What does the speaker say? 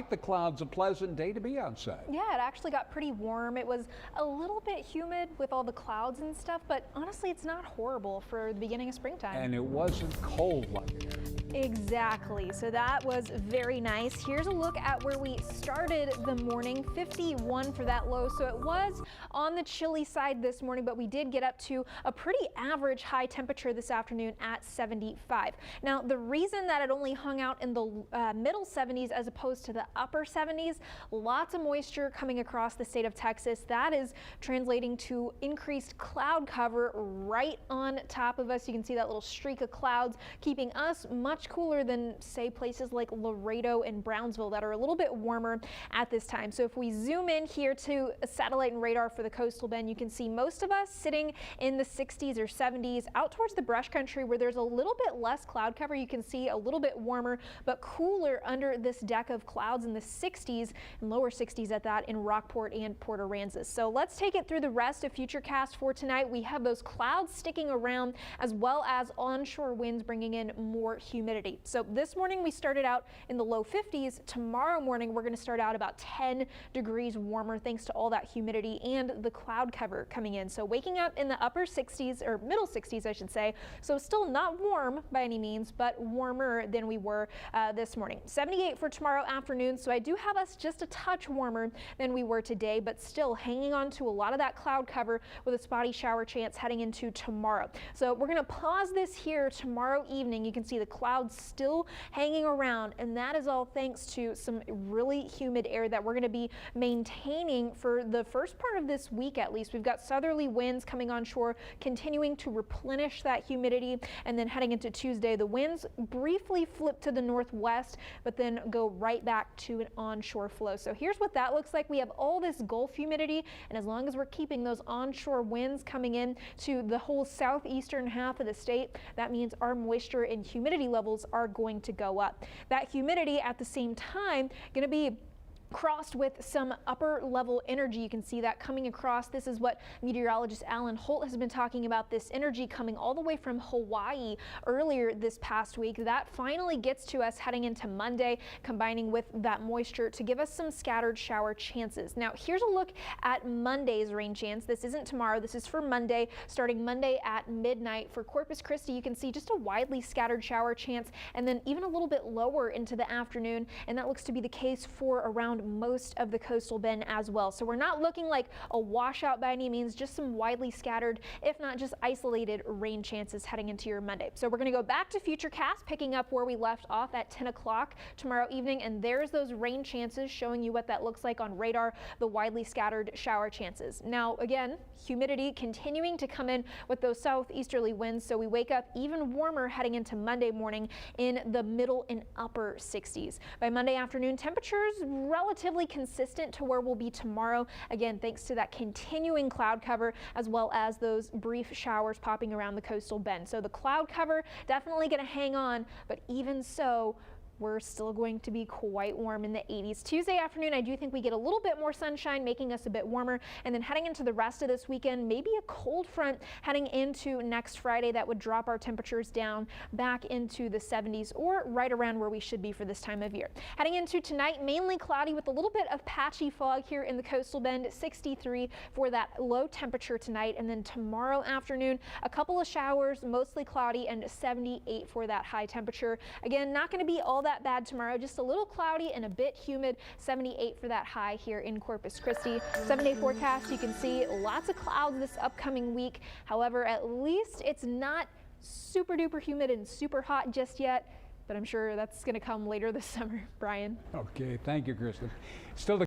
The clouds, a pleasant day to be outside. Yeah, it actually got pretty warm. It was a little bit humid with all the clouds and stuff, but honestly, it's not horrible for the beginning of springtime. And it wasn't cold. Exactly. So that was very nice. Here's a look at where we started the morning. 51 for that low. So it was on the chilly side this morning, but we did get up to a pretty average high temperature this afternoon at 75. Now, the reason that it only hung out in the middle 70s as opposed to the upper 70s, lots of moisture coming across the state of Texas. That is translating to increased cloud cover right on top of us. You can see that little streak of clouds keeping us much cooler than, say, places like Laredo and Brownsville that are a little bit warmer at this time. So if we zoom in here to a satellite and radar for the coastal bend, you can see most of us sitting in the 60s or 70s. Out towards the brush country where there's a little bit less cloud cover, you can see a little bit warmer but cooler under this deck of clouds in the 60s and lower 60s at that in Rockport and Port Aransas. So let's take it through the rest of Futurecast for tonight. We have those clouds sticking around as well as onshore winds bringing in more humidity. So this morning we started out in the low 50s. Tomorrow morning we're going to start out about 10 degrees warmer thanks to all that humidity and the cloud cover coming in. So waking up in the upper 60s or middle 60s, I should say. So still not warm by any means, but warmer than we were this morning. 78 for tomorrow afternoon. So I do have us just a touch warmer than we were today, but still hanging on to a lot of that cloud cover with a spotty shower chance heading into tomorrow. So we're going to pause this here tomorrow evening. You can see the clouds still hanging around, and that is all thanks to some really humid air that we're going to be maintaining for the first part of this week. At least we've got southerly winds coming onshore, continuing to replenish that humidity, and then heading into Tuesday, the winds briefly flip to the northwest, but then go right back to an onshore flow. So here's what that looks like. We have all this Gulf humidity, and as long as we're keeping those onshore winds coming in to the whole southeastern half of the state, that means our moisture and humidity levels are going to go up. That humidity at the same time going to be crossed with some upper level energy. You can see that coming across. This is what meteorologist Alan Holt has been talking about, this energy coming all the way from Hawaii earlier this past week. That finally gets to us heading into Monday, combining with that moisture to give us some scattered shower chances. Now here's a look at Monday's rain chance. This isn't tomorrow, this is for Monday, starting Monday at midnight. For Corpus Christi, you can see just a widely scattered shower chance, and then even a little bit lower into the afternoon, and that looks to be the case for around most of the coastal bend as well. So we're not looking like a washout by any means, just some widely scattered, if not just isolated rain chances heading into your Monday. So we're going to go back to Futurecast, picking up where we left off at 10 o'clock tomorrow evening, and there's those rain chances showing you what that looks like on radar, the widely scattered shower chances. Now again, humidity continuing to come in with those southeasterly winds, so we wake up even warmer heading into Monday morning in the middle and upper 60s. By Monday afternoon, temperatures relatively consistent to where we'll be tomorrow. Again, thanks to that continuing cloud cover as well as those brief showers popping around the coastal bend. So the cloud cover definitely going to hang on, but even so, we're still going to be quite warm in the 80s. Tuesday afternoon, I do think we get a little bit more sunshine, making us a bit warmer. And then heading into the rest of this weekend, maybe a cold front heading into next Friday that would drop our temperatures down back into the 70s or right around where we should be for this time of year. Heading into tonight, mainly cloudy with a little bit of patchy fog here in the coastal bend, 63 for that low temperature tonight. And then tomorrow afternoon, a couple of showers, mostly cloudy, and 78 for that high temperature. Again, not going to be all that bad tomorrow, just a little cloudy and a bit humid. 78 for that high here in Corpus Christi. 7-day forecast, you can see lots of clouds this upcoming week. However, at least it's not super duper humid and super hot just yet, but I'm sure that's going to come later this summer. Brian. Okay, thank you, Kristen. Still the